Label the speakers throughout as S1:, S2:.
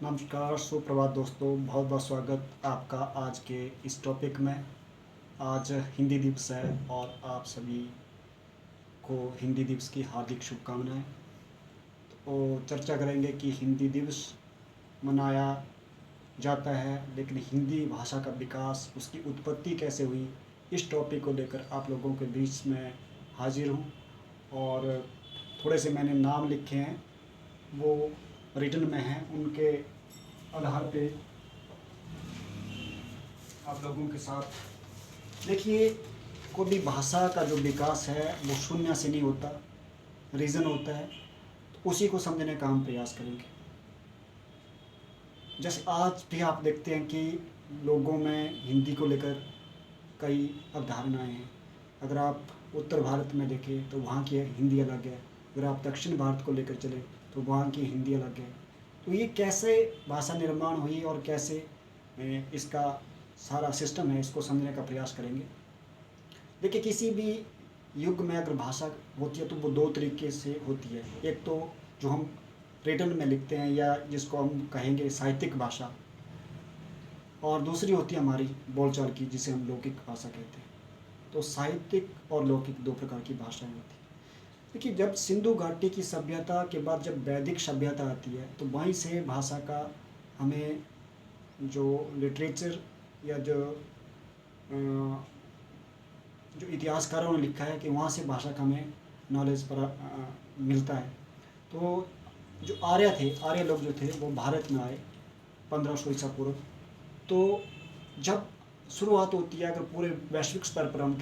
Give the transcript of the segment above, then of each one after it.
S1: नमस्कार, सुप्रभात दोस्तों। बहुत बहुत स्वागत आपका आज के इस टॉपिक में। आज हिंदी दिवस है और आप सभी को हिंदी दिवस की हार्दिक शुभकामनाएं। तो चर्चा करेंगे कि हिंदी दिवस मनाया जाता है, लेकिन हिंदी भाषा का विकास, उसकी उत्पत्ति कैसे हुई, इस टॉपिक को लेकर आप लोगों के बीच में हाजिर हूँ। और थोड़े से मैंने नाम लिखे हैं, वो रिटन में हैं, उनके आधार पे आप लोगों के साथ देखिए। कोई भी भाषा का जो विकास है वो शून्य से नहीं होता, रीज़न होता है। तो उसी को समझने का हम प्रयास करेंगे। जैसे आज भी आप देखते हैं कि लोगों में हिंदी को लेकर कई अवधारणाएं हैं। अगर आप उत्तर भारत में देखें तो वहाँ की हिंदी अलग है। अगर आप दक्षिण भारत को लेकर चले तो वहाँ की हिंदी अलग है। तो ये कैसे भाषा निर्माण हुई और कैसे इसका सारा सिस्टम है, इसको समझने का प्रयास करेंगे। देखिए, किसी भी युग में अगर भाषा होती है तो वो दो तरीके से होती है। एक तो जो हम रिटन में लिखते हैं या जिसको हम कहेंगे साहित्यिक भाषा, और दूसरी होती है हमारी बोलचाल की, जिसे हम लौकिक भाषा कहते हैं। तो साहित्यिक और लौकिक दो प्रकार की भाषाएं होती हैं। देखिए, जब सिंधु घाटी की सभ्यता के बाद जब वैदिक सभ्यता आती है तो वहीं से भाषा का हमें जो लिटरेचर या जो इतिहासकारों ने लिखा है कि वहाँ से भाषा का हमें नॉलेज पर मिलता है। तो जो आर्य लोग जो थे वो भारत में आए 1500 ईसा पूर्व। तो जब शुरुआत होती है, अगर पूरे वैश्विक स्तर पर हम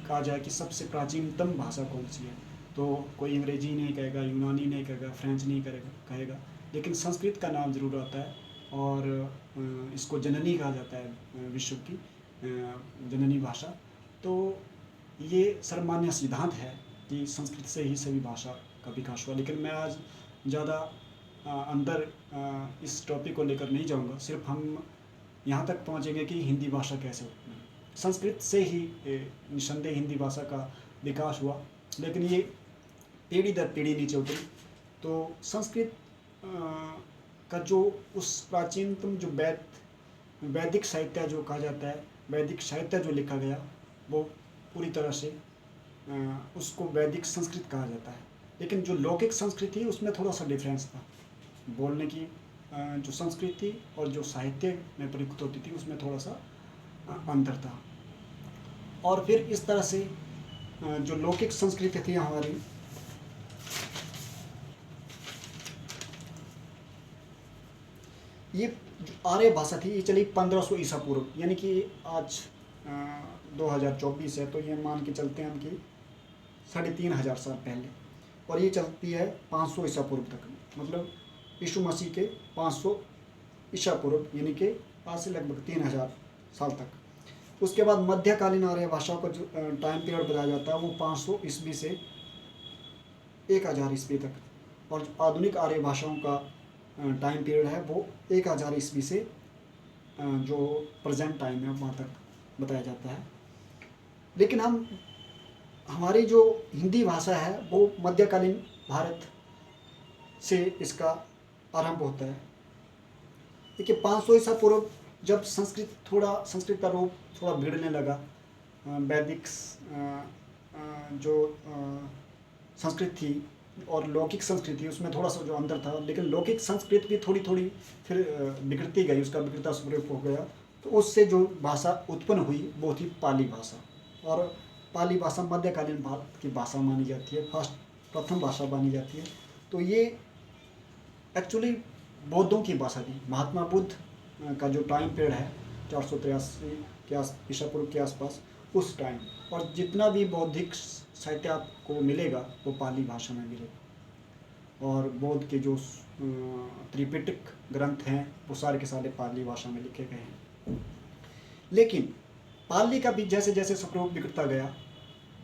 S1: कहा जाए कि सबसे प्राचीनतम भाषा कौन सी है, तो कोई अंग्रेजी नहीं कहेगा, यूनानी नहीं कहेगा, फ्रेंच नहीं कहेगा, लेकिन संस्कृत का नाम जरूर आता है। और इसको जननी कहा जाता है, विश्व की जननी भाषा। तो ये सर्वमान्य सिद्धांत है कि संस्कृत से ही सभी भाषा का विकास हुआ। लेकिन मैं आज ज़्यादा अंदर इस टॉपिक को लेकर नहीं जाऊंगा। सिर्फ हम यहाँ तक पहुँचेंगे कि हिंदी भाषा कैसे उत्पन्न हुई। संस्कृत से ही निसंदेह हिंदी भाषा का विकास हुआ, लेकिन ये पीढ़ी दर पीढ़ी नीचे उतरी। तो संस्कृत का जो उस प्राचीनतम जो वैदिक साहित्य जो कहा जाता है, वैदिक साहित्य जो लिखा गया, वो पूरी तरह से उसको वैदिक संस्कृत कहा जाता है। लेकिन जो लौकिक संस्कृत थी उसमें थोड़ा सा डिफरेंस था। बोलने की जो संस्कृति और जो साहित्य में प्रयुक्त होती थी उसमें थोड़ा सा अंतर था। और फिर इस तरह से जो लौकिक संस्कृति थी हमारी, ये जो आर्य भाषा थी, ये चली 1500 ईसा पूर्व, यानी कि आज 2024 है, तो ये मान के चलते हैं हम कि 3500 साल पहले। और ये चलती है 500 ईसा पूर्व तक, मतलब यीशु मसीह के 500 ईसा पूर्व, यानी कि आज से लगभग 3000 साल तक। उसके बाद मध्यकालीन आर्य भाषाओं का जो टाइम पीरियड बताया जाता है वो 500 ईस्वी से 1000 ईस्वी तक। और जो आधुनिक आर्य भाषाओं का टाइम पीरियड है वो 1000 ईस्वी से जो प्रेजेंट टाइम है वहाँ तक बताया जाता है। लेकिन हमारी जो हिंदी भाषा है वो मध्यकालीन भारत से इसका आरंभ होता है। देखिए, 500 ईसा पूर्व जब संस्कृत का रूप थोड़ा बिगड़ने लगा, वैदिक जो संस्कृत थी और लौकिक संस्कृति, उसमें थोड़ा सा जो अंतर था। लेकिन लौकिक संस्कृत भी थोड़ी थोड़ी फिर बिगड़ती गई, उसका बिगड़ता स्वरूप हो गया। तो उससे जो भाषा उत्पन्न हुई वो थी पाली भाषा। और पाली भाषा मध्यकालीन भारत की भाषा मानी जाती है, प्रथम भाषा मानी जाती है। तो ये एक्चुअली बौद्धों की भाषा थी। महात्मा बुद्ध का जो टाइम पीरियड है 483 के ईसा पूर्व के आसपास, उस टाइम, और जितना भी बौद्धिक साहित्य आपको मिलेगा वो पाली भाषा में मिलेगा। और बौद्ध के जो त्रिपिटक ग्रंथ हैं वो सारे के सारे पाली भाषा में लिखे गए हैं। लेकिन पाली का भी जैसे जैसे स्वरूप बिगड़ता गया,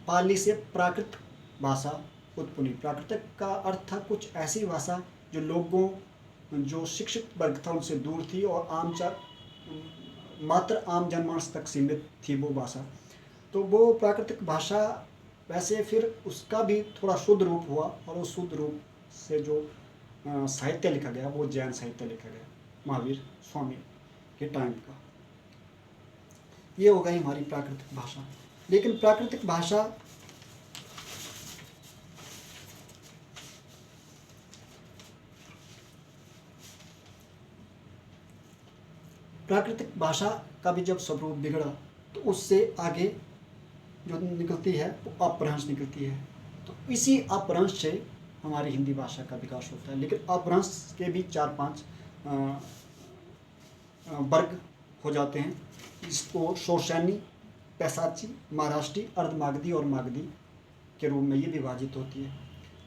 S1: पाली से प्राकृत भाषा उत्पन्न हुई। प्राकृतिक का अर्थ था कुछ ऐसी भाषा जो लोगों, जो शिक्षित वर्ग था उनसे दूर थी और मात्र आम जनमानस तक सीमित थी वो भाषा। तो वो प्राकृतिक भाषा वैसे फिर उसका भी थोड़ा शुद्ध रूप हुआ, और उस शुद्ध रूप से जो साहित्य लिखा गया वो जैन साहित्य लिखा गया महावीर स्वामी के टाइम का। ये हो गई हमारी प्राकृतिक भाषा। लेकिन प्राकृतिक भाषा का भी जब स्वरूप बिगड़ा तो उससे आगे जो निकलती है वो अपभ्रंश निकलती है। तो इसी अपभ्रंश से हमारी हिंदी भाषा का विकास होता है। लेकिन अपभ्रंश के भी 4-5 वर्ग हो जाते हैं। इसको शोरशैनी, पैशाची, महाराष्ट्री, अर्धमागधी और मागधी के रूप में ये विभाजित होती है।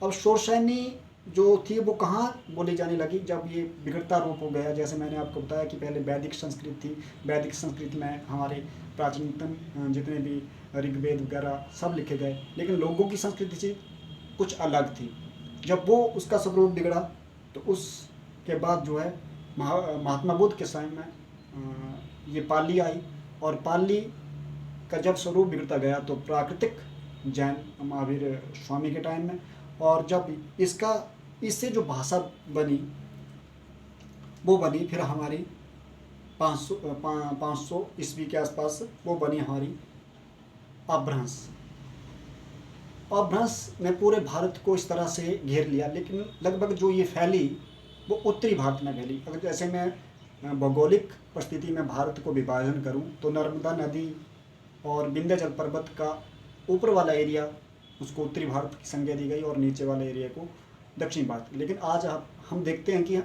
S1: अब शोरशैनी जो थी वो कहाँ बोली जाने लगी, जब ये बिगड़ता रूप हो गया। जैसे मैंने आपको बताया कि पहले वैदिक संस्कृत थी, वैदिक संस्कृत में हमारे प्राचीनतम जितने भी ऋग्वेद वगैरह सब लिखे गए, लेकिन लोगों की संस्कृति से कुछ अलग थी। जब वो उसका स्वरूप बिगड़ा तो उसके बाद जो है महात्मा बुद्ध के समय में ये पाली आई, और पाली का जब स्वरूप बिगड़ता गया तो प्राकृतिक जैन महावीर स्वामी के टाइम में, और जब इससे जो भाषा बनी वो बनी फिर हमारी 500 ईस्वी के आसपास वो बनी हमारी अपभ्रंश। अपभ्रंश ने पूरे भारत को इस तरह से घेर लिया, लेकिन लगभग जो ये फैली वो उत्तरी भारत में फैली। अगर जैसे मैं भौगोलिक परिस्थिति में भारत को विभाजन करूं तो नर्मदा नदी और विंध्याचल पर्वत का ऊपर वाला एरिया उसको उत्तरी भारत की संज्ञा दी गई और नीचे वाले एरिया को दक्षिण भारत। लेकिन आज हम देखते हैं कि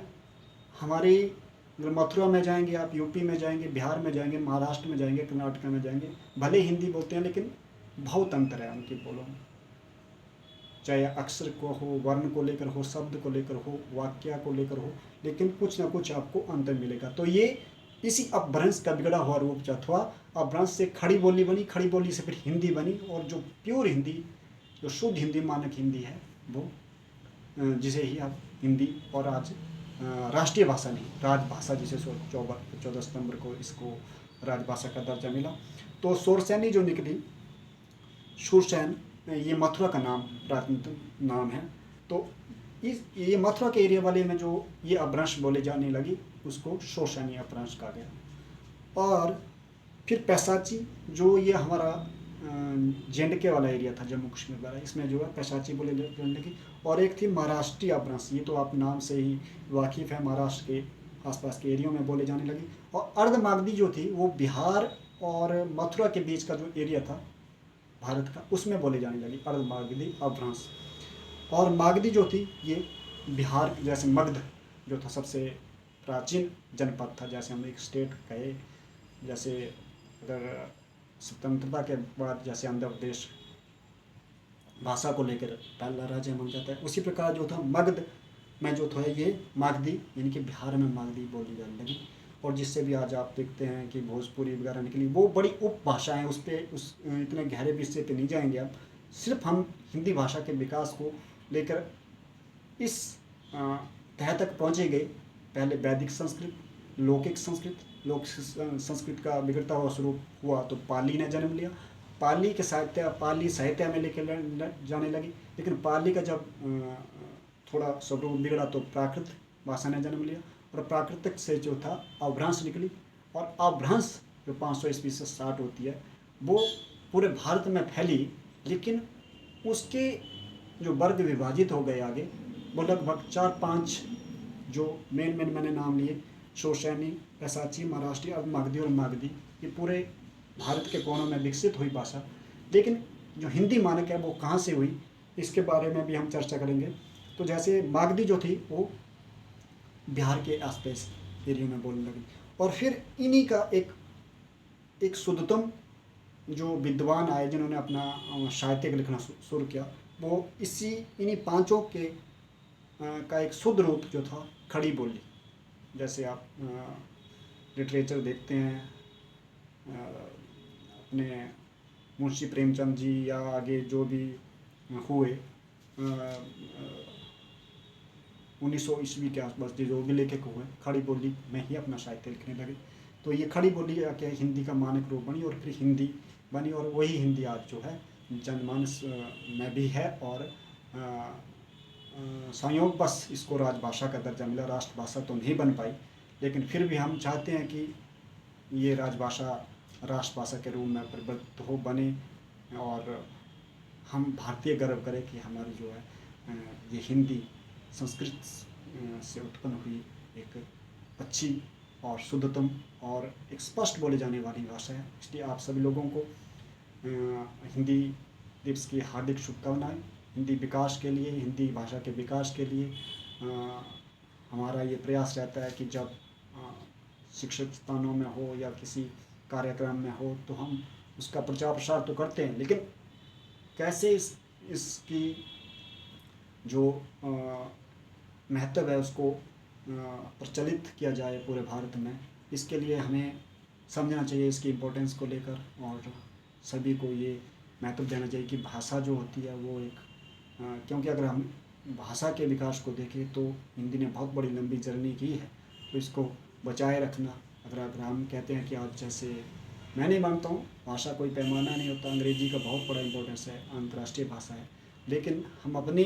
S1: हमारी मथुरा में जाएंगे, आप यूपी में जाएंगे, बिहार में जाएंगे, महाराष्ट्र में जाएंगे, कर्नाटक में जाएंगे, भले हिंदी बोलते हैं लेकिन बहुत अंतर है उनकी बोलों में, चाहे अक्षर को हो, वर्ण को लेकर हो, शब्द को लेकर हो, वाक्य को लेकर हो, लेकिन कुछ ना कुछ आपको अंतर मिलेगा। तो ये इसी अपभ्रंश का बिगड़ा हुआ रूप अथवा अपभ्रंश से खड़ी बोली बनी, खड़ी बोली से फिर हिंदी बनी, और जो प्योर हिंदी, जो शुद्ध हिंदी, मानक हिंदी है वो जिसे ही आप हिंदी और आज राष्ट्रीय भाषा नहीं, राजभाषा जिसे 14 सितंबर को इसको राजभाषा का दर्जा मिला। तो शोरशैनी जो निकली, शूरसैन, ये मथुरा का नाम, प्राचीनतम नाम है। तो ये मथुरा के एरिया वाले में जो ये अपभ्रंश बोले जाने लगी उसको शोरशैनी अपभ्रंश कहा गया। और फिर पैशाची जो ये हमारा जेंडके वाला एरिया था, जम्मू कश्मीर वाला, इसमें जो है पैशाची बोले जाने लगी। और एक थी महाराष्ट्रीय अपभ्रंश, ये तो आप नाम से ही वाकिफ़ है, महाराष्ट्र के आसपास के एरिया में बोले जाने लगी। और अर्धमागधी जो थी वो बिहार और मथुरा के बीच का जो एरिया था भारत का, उसमें बोले जाने लगी अर्धमागधी अपभ्रंश। और मागधी जो थी ये बिहार, जैसे मगध जो था सबसे प्राचीन जनपद था, जैसे हम एक स्टेट कहे, जैसे अगर स्वतंत्रता के बाद जैसे आंध्र प्रदेश भाषा को लेकर पहला राज्य माना जाता है, उसी प्रकार जो था मगध में जो था ये मागधी, यानी कि बिहार में मागधी बोली जाने लगी। और जिससे भी आज आप देखते हैं कि भोजपुरी वगैरह निकली, वो बड़ी उपभाषाएं, उस इतने गहरे विषय पे नहीं जाएंगे आप। सिर्फ हम हिंदी भाषा के विकास को लेकर इस तह तक पहुँचे गए। पहले वैदिक संस्कृत, लौकिक संस्कृत, लौकिक संस्कृत का बिगड़ता हुआ स्वरूप हुआ तो पाली ने जन्म लिया। पाली साहित्य में लेकर जाने लगी। लेकिन पाली का जब थोड़ा स्वरूप बिगड़ा तो प्राकृत भाषा ने जन्म लिया, और प्राकृतिक से जो था अपभ्रंश निकली। और अपभ्रंश जो 500 ईस्वी से स्टार्ट होती है वो पूरे भारत में फैली, लेकिन उसके जो वर्ग विभाजित हो गए आगे, वो लगभग 4-5 जो मेन मैंने नाम लिए, शोरशैनी, पैशाची, महाराष्ट्री, अर्धमागधी और मागधी, ये पूरे भारत के कोनों में विकसित हुई भाषा। लेकिन जो हिंदी मानक है वो कहाँ से हुई, इसके बारे में भी हम चर्चा करेंगे। तो जैसे मागधी जो थी वो बिहार के आसपास एरिया में बोलने लगी, और फिर इन्हीं का एक शुद्धतम जो विद्वान आए जिन्होंने अपना साहित्य लिखना शुरू किया, वो इन्हीं पांचों के का एक शुद्ध रूप जो था खड़ी बोली। जैसे आप लिटरेचर देखते हैं, अपने मुंशी प्रेमचंद जी या आगे जो भी हुए 1900 ईस्वी के आसपास जो भी लेखक हुए, खड़ी बोली में ही अपना साहित्य लिखने लगे। तो ये खड़ी बोली क्या हिंदी का मानक रूप बनी, और फिर हिंदी बनी, और वही हिंदी आज जो है जनमानस में भी है, और संयोगवश इसको राजभाषा का दर्जा मिला, राष्ट्रभाषा तो नहीं बन पाई, लेकिन फिर भी हम चाहते हैं कि ये राजभाषा राष्ट्रभाषा के रूप में परिवर्तित हो, बने, और हम भारतीय गर्व करें कि हमारी जो है ये हिंदी संस्कृत से उत्पन्न हुई एक अच्छी और शुद्धतम और एक स्पष्ट बोले जाने वाली भाषा है। इसलिए आप सभी लोगों को हिंदी दिवस की हार्दिक शुभकामनाएं। हिंदी विकास के लिए, हिंदी भाषा के विकास के लिए हमारा ये प्रयास रहता है कि जब शिक्षक स्थानों में हो या किसी कार्यक्रम में हो तो हम उसका प्रचार प्रसार तो करते हैं, लेकिन कैसे इसकी जो महत्व है उसको प्रचलित किया जाए पूरे भारत में, इसके लिए हमें समझना चाहिए इसकी इम्पोर्टेंस को लेकर, और सभी को ये महत्व देना चाहिए कि भाषा जो होती है वो एक क्योंकि अगर हम भाषा के विकास को देखें तो हिंदी ने बहुत बड़ी लंबी जर्नी की है, तो इसको बचाए रखना। अगर हम कहते हैं कि आज जैसे मैं नहीं मानता हूँ भाषा कोई पैमाना नहीं होता, अंग्रेजी का बहुत बड़ा इम्पोर्टेंस है, अंतर्राष्ट्रीय भाषा है, लेकिन हम अपनी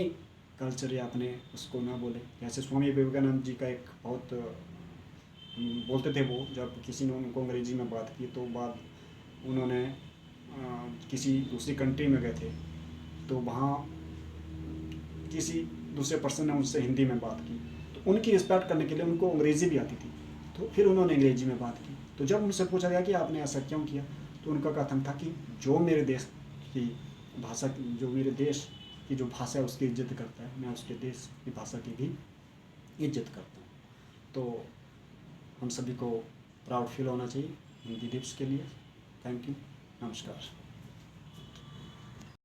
S1: कल्चर या अपने उसको ना बोलें। जैसे स्वामी विवेकानंद जी का एक बहुत बोलते थे, वो जब किसी ने उनको अंग्रेजी में बात की तो बाद उन्होंने किसी दूसरी कंट्री में गए थे तो वहाँ किसी दूसरे पर्सन ने उनसे हिंदी में बात की, तो उनकी रिस्पेक्ट करने के लिए उनको अंग्रेज़ी भी आती थी, तो फिर उन्होंने अंग्रेजी में बात की। तो जब उनसे पूछा गया कि आपने ऐसा क्यों किया, तो उनका कथन था कि जो मेरे देश की भाषा, जो मेरे देश की जो भाषा है उसकी इज्जत करता है, मैं उसके देश की भाषा की भी इज्जत करता हूँ। तो हम सभी को प्राउड फील होना चाहिए हिंदी दिवस के लिए। थैंक यू, नमस्कार।